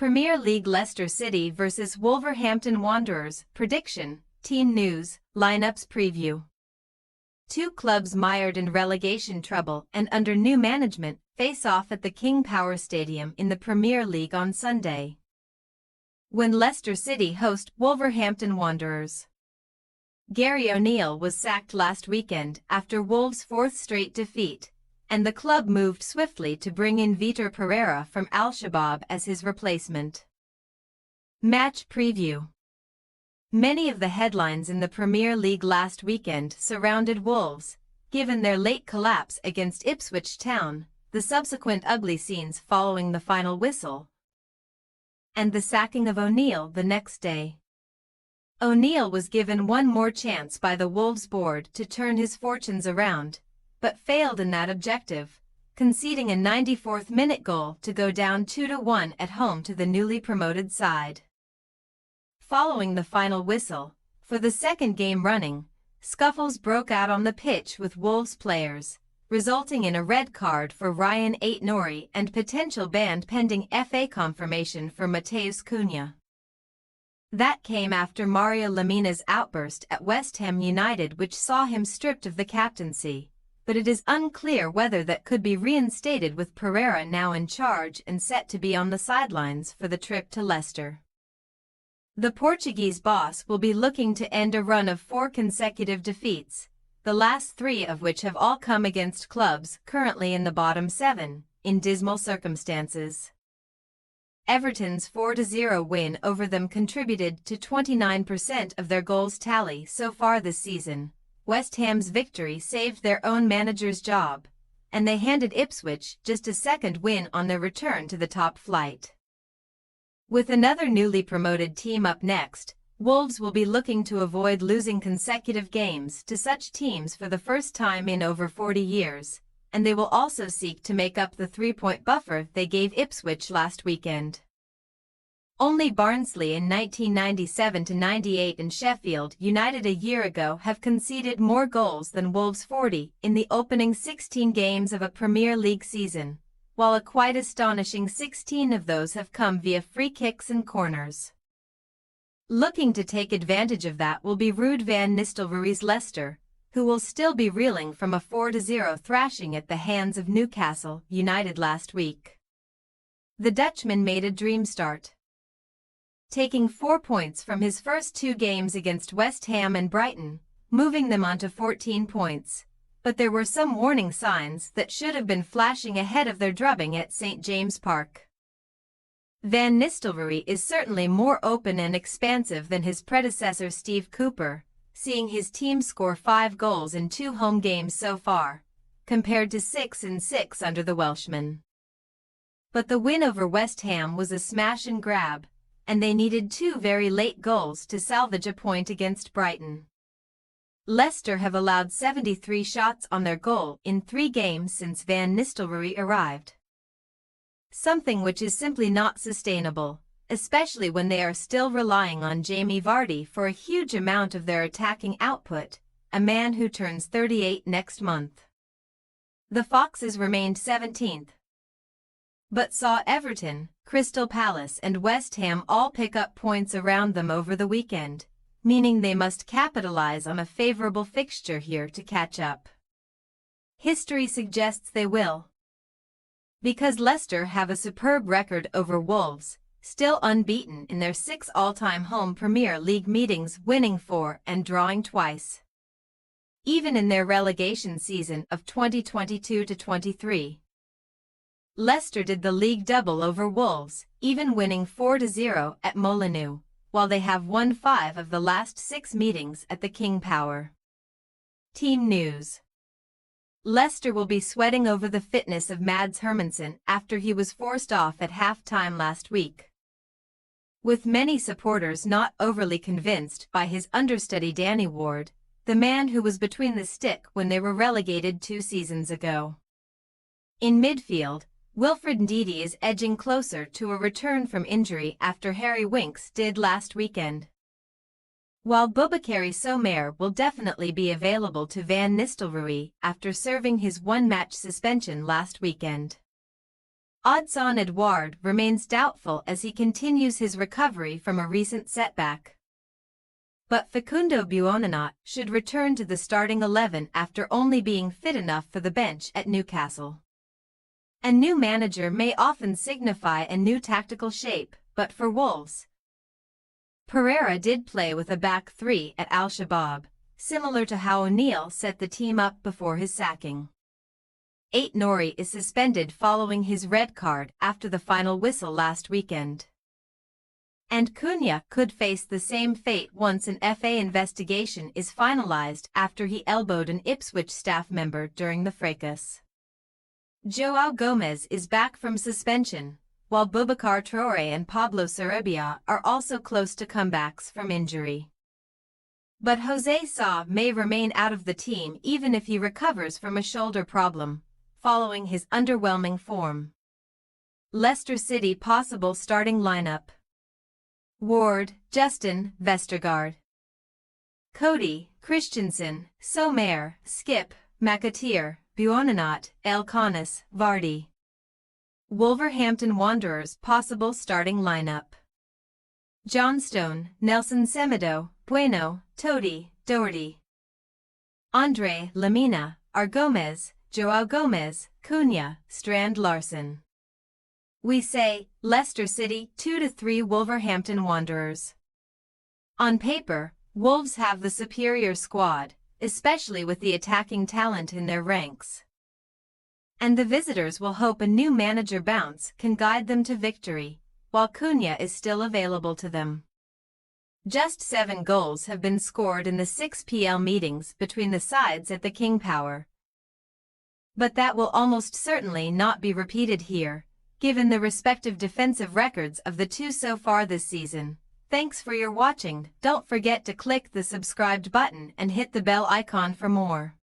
Premier League Leicester City vs Wolverhampton Wanderers, prediction, team news, lineups preview. Two clubs mired in relegation trouble and under new management face off at the King Power Stadium in the Premier League on Sunday, when Leicester City host Wolverhampton Wanderers. Gary O'Neill was sacked last weekend after Wolves' fourth straight defeat, and the club moved swiftly to bring in Vitor Pereira from Al-Shabaab as his replacement. Match preview. Many of the headlines in the Premier League last weekend surrounded Wolves, given their late collapse against Ipswich Town, the subsequent ugly scenes following the final whistle, and the sacking of O'Neill the next day. O'Neill was given one more chance by the Wolves board to turn his fortunes around, but failed in that objective, conceding a 94th-minute goal to go down 2-1 at home to the newly promoted side. Following the final whistle, for the second game running, scuffles broke out on the pitch with Wolves players, resulting in a red card for Ryan Ait-Nouri and potential ban pending FA confirmation for Matheus Cunha. That came after Mario Lemina's outburst at West Ham United, which saw him stripped of the captaincy, but it is unclear whether that could be reinstated with Pereira now in charge and set to be on the sidelines for the trip to Leicester. The Portuguese boss will be looking to end a run of 4 consecutive defeats, the last 3 of which have all come against clubs currently in the bottom 7, in dismal circumstances. Everton's 4-0 win over them contributed to 29% of their goals tally so far this season. West Ham's victory saved their own manager's job, and they handed Ipswich just a second win on their return to the top flight. With another newly promoted team up next, Wolves will be looking to avoid losing consecutive games to such teams for the first time in over 40 years, and they will also seek to make up the 3-point buffer they gave Ipswich last weekend. Only Barnsley in 1997-98 and Sheffield United a year ago have conceded more goals than Wolves, 40, in the opening 16 games of a Premier League season, while a quite astonishing 16 of those have come via free kicks and corners. Looking to take advantage of that will be Ruud van Nistelrooy's Leicester, who will still be reeling from a 4-0 thrashing at the hands of Newcastle United last week. The Dutchman made a dream start, taking 4 points from his first 2 games against West Ham and Brighton, moving them onto 14 points. But there were some warning signs that should have been flashing ahead of their drubbing at St. James Park. Van Nistelrooy is certainly more open and expansive than his predecessor Steve Cooper, seeing his team score 5 goals in 2 home games so far, compared to 6 and 6 under the Welshman. But the win over West Ham was a smash and grab, and they needed 2 very late goals to salvage a point against Brighton. Leicester have allowed 73 shots on their goal in 3 games since Van Nistelrooy arrived, something which is simply not sustainable, especially when they are still relying on Jamie Vardy for a huge amount of their attacking output, a man who turns 38 next month. The Foxes remained 17th, but saw Everton, Crystal Palace and West Ham all pick up points around them over the weekend, meaning they must capitalize on a favorable fixture here to catch up. History suggests they will, because Leicester have a superb record over Wolves, still unbeaten in their 6 all-time home Premier League meetings, winning 4 and drawing twice, even in their relegation season of 2022-23. Leicester did the league double over Wolves, even winning 4-0 at Molineux, while they have won 5 of the last 6 meetings at the King Power. Team news. Leicester will be sweating over the fitness of Mads Hermansen after he was forced off at half-time last week, with many supporters not overly convinced by his understudy Danny Ward, the man who was between the stick when they were relegated 2 seasons ago. In midfield, Wilfred Ndidi is edging closer to a return from injury after Harry Winks did last weekend, while Boubakary Soumare will definitely be available to Van Nistelrooy after serving his 1-match suspension last weekend. Odsonne Edouard remains doubtful as he continues his recovery from a recent setback. But Facundo Buonanot should return to the starting 11 after only being fit enough for the bench at Newcastle. A new manager may often signify a new tactical shape, but for Wolves, Pereira did play with a back three at Al-Shabaab, similar to how O'Neill set the team up before his sacking. Ait-Nouri is suspended following his red card after the final whistle last weekend. And Cunha could face the same fate once an FA investigation is finalized after he elbowed an Ipswich staff member during the fracas. João Gomes is back from suspension, while Boubacar Traoré and Pablo Sarabia are also close to comebacks from injury. But José Sá may remain out of the team even if he recovers from a shoulder problem, following his underwhelming form. Leicester City possible starting lineup: Ward, Justin, Vestergaard, Cody, Christensen, Sommer, Skip, McAteer, Buonanot, Elkonis, Vardy. Wolverhampton Wanderers possible starting lineup: Johnstone, Nelson Semedo, Bueno, Todi, Doherty, Andre Lamina, Gomez, João Gomes, Cunha, Strand Larson. We say, Leicester City 2-3 Wolverhampton Wanderers. On paper, Wolves have the superior squad, especially with the attacking talent in their ranks. And the visitors will hope a new manager bounce can guide them to victory, while Cunha is still available to them. Just 7 goals have been scored in the 6 PL meetings between the sides at the King Power. But that will almost certainly not be repeated here, given the respective defensive records of the two so far this season. Thanks for your watching. Don't forget to click the subscribed button and hit the bell icon for more.